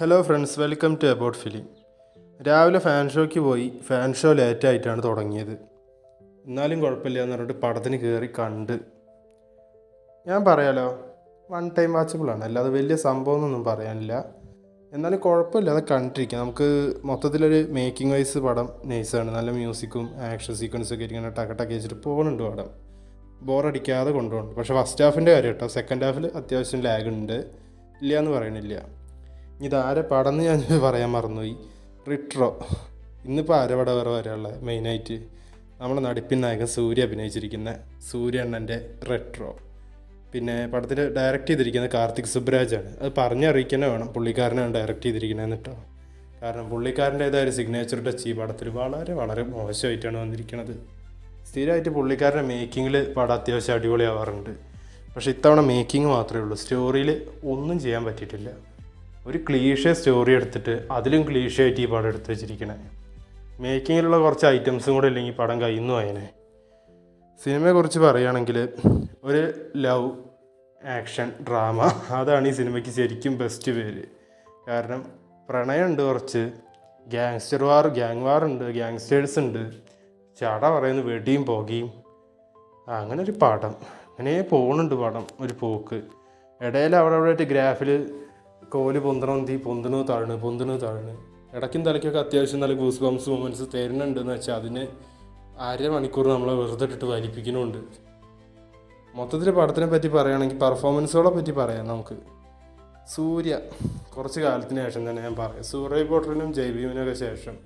Hello friends, welcome to about film. രാവിലെ fan ഷോയ്ക്ക് പോയി. ഫാൻ ഷോ ലേറ്റായിട്ടാണ് തുടങ്ങിയത്. എന്നാലും കുഴപ്പമില്ല എന്ന് പറഞ്ഞിട്ട് പടത്തിന് കയറി കണ്ട്. ഞാൻ പറയാലോ, വൺ ടൈം വാച്ചബിളാണ്, അല്ലാതെ വലിയ സംഭവമൊന്നും പറയാനില്ല. എന്നാലും കുഴപ്പമില്ല, അത് കണ്ടിരിക്കാം. നമുക്ക് മൊത്തത്തിലൊരു മേക്കിംഗ് വൈസ് പടം നൈസാണ്. നല്ല മ്യൂസിക്കും ആക്ഷൻ സീക്വൻസൊക്കെ ഇങ്ങനെ ടക്കട്ടൊക്കെ വെച്ചിട്ട് പോകുന്നുണ്ട് പടം. ബോറടിക്കാതെ കൊണ്ടുപോകുന്നുണ്ട്. പക്ഷേ ഫസ്റ്റ് ഹാഫിൻ്റെ കാര്യം കേട്ടോ, സെക്കൻഡ് ഹാഫിൽ അത്യാവശ്യം ലാഗ് ഉണ്ട്, ഇല്ല എന്ന് പറയണില്ല. ഇതാരെ പടം എന്ന് ഞാൻ പറയാൻ മറന്നുപോയി. റിട്രോ. ഇന്നിപ്പോൾ ആരെ പടം വേറെ വരാനുള്ളത്? മെയിനായിട്ട് നമ്മുടെ നടിപ്പിൻ നായകൻ സൂര്യ അഭിനയിച്ചിരിക്കുന്ന സൂര്യ അണ്ണൻ്റെ റെട്രോ. പിന്നെ പടത്തിൽ ഡയറക്റ്റ് ചെയ്തിരിക്കുന്നത് കാർത്തിക് സുബ്രാജാണ്. അത് പറഞ്ഞറിയിക്കന്നെ വേണം, പുള്ളിക്കാരനാണ് ഡയറക്റ്റ് ചെയ്തിരിക്കുന്നതെന്ന് കേട്ടോ. കാരണം പുള്ളിക്കാരൻ്റേതായ ഒരു സിഗ്നേച്ചർ ടച്ച് ഈ പടത്തിൽ വളരെ വളരെ മോശമായിട്ടാണ് വന്നിരിക്കുന്നത്. സ്ഥിരമായിട്ട് പുള്ളിക്കാരൻ്റെ മേക്കിങ്ങിൽ പടം അത്യാവശ്യം അടിപൊളിയാവാറുണ്ട്. പക്ഷേ ഇത്തവണ മേക്കിംഗ് മാത്രമേ ഉള്ളൂ, സ്റ്റോറിയിൽ ഒന്നും ചെയ്യാൻ പറ്റിയിട്ടില്ല. ഒരു ക്ലീഷേ സ്റ്റോറി എടുത്തിട്ട് അതിലും ക്ലീഷേ ആയിട്ട് ഈ പടം എടുത്ത് വെച്ചിരിക്കണേ. മേക്കിങ്ങിലുള്ള കുറച്ച് ഐറ്റംസും കൂടെ ഇല്ലെങ്കിൽ പടം കഴിയുന്നു അതിനെ. സിനിമയെക്കുറിച്ച് പറയുകയാണെങ്കിൽ ഒരു ലവ് ആക്ഷൻ ഡ്രാമ, അതാണ് ഈ സിനിമയ്ക്ക് ശരിക്കും ബെസ്റ്റ് പേര്. കാരണം പ്രണയമുണ്ട്, കുറച്ച് ഗ്യാങ് വാർ ഉണ്ട്, ഗ്യാങ്സ്റ്റേഴ്സ് ഉണ്ട്, ചട പറയുന്നു വെടിയും പോകുകയും, അങ്ങനെ ഒരു പടം. അങ്ങനെ പോകുന്നുണ്ട് പടം ഒരു പോക്ക്. ഇടയിൽ അവിടെ ആയിട്ട് ഗ്രാഫിൽ കോല് പൊന്തണു താഴ്ണ് ഇടയ്ക്കും തലയ്ക്കൊക്കെ അത്യാവശ്യം നല്ല ഗൂസ് ബംസ് മൊമെൻറ്റ്സ് തരുന്നുണ്ടെന്ന് വെച്ചാൽ അതിന് അരമണിക്കൂർ നമ്മളെ വെറുതെ ഇട്ടിട്ട് വലിപ്പിക്കുന്നുണ്ട്. മൊത്തത്തിൽ പടത്തിനെ പറ്റി പറയുകയാണെങ്കിൽ പെർഫോമൻസുകളെ പറ്റി പറയാം നമുക്ക്. സൂര്യ കുറച്ച് കാലത്തിന് ശേഷം തന്നെ ഞാൻ പറയാം, സൂര്യ പോട്ടറിനും ജയ്ഭീമിനൊക്കെ ശേഷം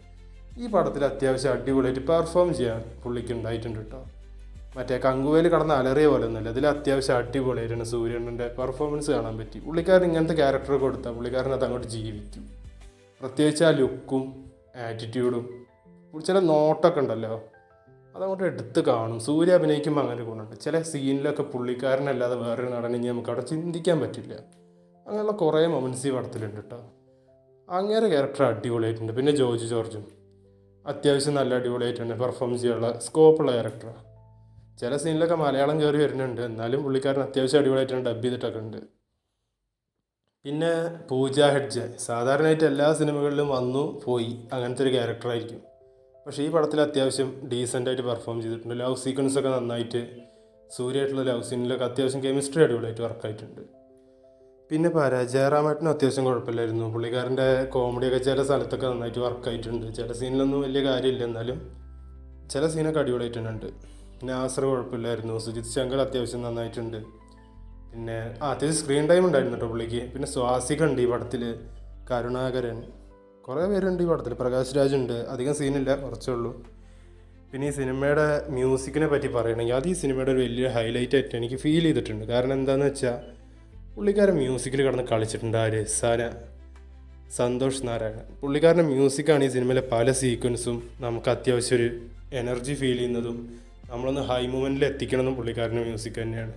ഈ പടത്തിൽ അത്യാവശ്യം അടിപൊളിയായിട്ട് പെർഫോം ചെയ്യാൻ പുള്ളിക്ക് ഉണ്ടായിട്ടുണ്ട് കേട്ടോ. മറ്റേ കങ്കുവേൽ കടന്ന് അലറിയ പോലെ ഒന്നുമില്ല, ഇതിൽ അത്യാവശ്യം അടിപൊളിയായിട്ടാണ് സൂര്യണ്ണൻ്റെ പെർഫോമൻസ് കാണാൻ പറ്റി. പുള്ളിക്കാരൻ ഇങ്ങനത്തെ ക്യാരക്ടർ കൊടുത്താൽ പുള്ളിക്കാരൻ അത് അങ്ങോട്ട് ജീവിക്കും. പ്രത്യേകിച്ച് ആ ലുക്കും ആറ്റിറ്റ്യൂഡും ചില നോട്ടൊക്കെ ഉണ്ടല്ലോ, അതങ്ങോട്ട് എടുത്ത് കാണും. സൂര്യ അഭിനയിക്കുമ്പോൾ അങ്ങനെ ഗുണമുണ്ട്. ചില സീനിലൊക്കെ പുള്ളിക്കാരനല്ലാതെ വേറൊരു നടനെ നമുക്ക് അവിടെ ചിന്തിക്കാൻ പറ്റില്ല. അങ്ങനെയുള്ള കുറേ മൊമെൻറ്റ്സ് ഈ പടത്തിലുണ്ട് കേട്ടോ. അങ്ങനെ ക്യാരക്ടർ അടിപൊളിയായിട്ടുണ്ട്. പിന്നെ ജോർജ് ജോർജും അത്യാവശ്യം നല്ല അടിപൊളിയായിട്ടുണ്ട്, പെർഫോം ചെയ്യാനുള്ള സ്കോപ്പുള്ള ക്യാരക്ടറാണ്. ചില സീനിലൊക്കെ മലയാളം കയറി വരുന്നുണ്ട്, എന്നാലും പുള്ളിക്കാരൻ അത്യാവശ്യം അടിപൊളിയായിട്ടാണ് ഡബ് ചെയ്തിട്ടൊക്കെ ഉണ്ട്. പിന്നെ പൂജ ഹെഡ്ജെ സാധാരണയായിട്ട് എല്ലാ സിനിമകളിലും വന്നു പോയി അങ്ങനത്തെ ഒരു ക്യാരക്ടറായിരിക്കും. പക്ഷേ ഈ പടത്തിൽ അത്യാവശ്യം ഡീസൻ്റായിട്ട് പെർഫോം ചെയ്തിട്ടുണ്ട്. ലവ് സീക്വൻസൊക്കെ നന്നായിട്ട്, സൂര്യയായിട്ടുള്ള ലവ് സീനിലൊക്കെ അത്യാവശ്യം കെമിസ്ട്രി അടിപൊളിയായിട്ട് വർക്കായിട്ടുണ്ട്. പിന്നെ ജയറാമേട്ടനും അത്യാവശ്യം കുഴപ്പമില്ലായിരുന്നു. പുള്ളിക്കാരൻ്റെ കോമഡിയൊക്കെ ചില സ്ഥലത്തൊക്കെ നന്നായിട്ട് വർക്കായിട്ടുണ്ട്. ചില സീനിലൊന്നും വലിയ കാര്യമില്ല, എന്നാലും ചില സീനൊക്കെ അടിപൊളിയായിട്ടുണ്ട്. നാസർ കുഴപ്പമില്ലായിരുന്നു. സുജിത് ശങ്കർ അത്യാവശ്യം നന്നായിട്ടുണ്ട്. പിന്നെ അത്യാവശ്യം സ്ക്രീൻ ടൈം ഉണ്ടായിരുന്നു കേട്ടോ പുള്ളിക്ക്. പിന്നെ സ്വാസിക ഉണ്ട് ഈ പടത്തിൽ, കരുണാകരൻ, കുറേ പേരുണ്ട് ഈ പടത്തിൽ, പ്രകാശ് രാജ് ഉണ്ട്. അധികം സീനില്ല, കുറച്ചേ ഉള്ളൂ. പിന്നെ ഈ സിനിമയുടെ മ്യൂസിക്കിനെ പറ്റി പറയുകയാണെങ്കിൽ അത് ഈ സിനിമയുടെ ഒരു വലിയ ഹൈലൈറ്റ് ആയിട്ട് എനിക്ക് ഫീൽ ചെയ്തിട്ടുണ്ട്. കാരണം എന്താണെന്ന് വെച്ചാൽ പുള്ളിക്കാരൻ മ്യൂസിക്കിൽ കിടന്ന് കളിച്ചിട്ടുണ്ട്. ആര്? സന്തോഷ് നാരായണൻ. പുള്ളിക്കാരൻ്റെ മ്യൂസിക്കാണ് ഈ സിനിമയിലെ പല സീക്വൻസും നമുക്ക് അത്യാവശ്യം ഒരു എനർജി ഫീൽ ചെയ്യുന്നതും നമ്മളൊന്ന് ഹൈ മൂമെൻറ്റിൽ എത്തിക്കണമെന്നും പുള്ളിക്കാരൻ്റെ മ്യൂസിക് തന്നെയാണ്.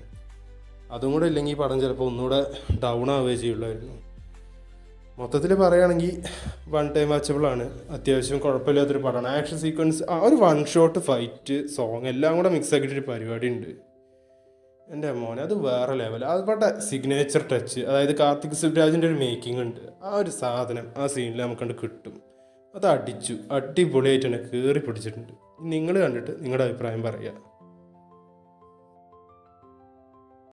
അതും കൂടെ ഇല്ലെങ്കിൽ ഈ പടം ചിലപ്പോൾ ഒന്നുകൂടെ ഡൗൺ ആവുകയേ ചെയ്യുള്ളായിരുന്നു. മൊത്തത്തിൽ പറയുകയാണെങ്കിൽ വൺ ടൈം വാച്ചബിളാണ്, അത്യാവശ്യം കുഴപ്പമില്ലാത്തൊരു പടമാണ്. ആക്ഷൻ സീക്വൻസ്, ആ ഒരു വൺ ഷോട്ട് ഫൈറ്റ് സോങ് എല്ലാം കൂടെ മിക്സ് ആക്കിയിട്ടൊരു പരിപാടി ഉണ്ട്. എൻ്റെ മോനെ, അത് വേറെ ലെവൽ. അതുപോലെ സിഗ്നേച്ചർ ടച്ച്, അതായത് കാർത്തിക് സുബ്രാജിൻ്റെ ഒരു മേക്കിംഗ് ഉണ്ട്. ആ ഒരു സാധനം ആ സീനിൽ നമുക്കണ്ട് കിട്ടും. അത് അടിപൊളിയായിട്ടാണ് കയറി പിടിച്ചിട്ടുണ്ട്. നിങ്ങൾ കണ്ടിട്ട് നിങ്ങളുടെ അഭിപ്രായം പറയുക.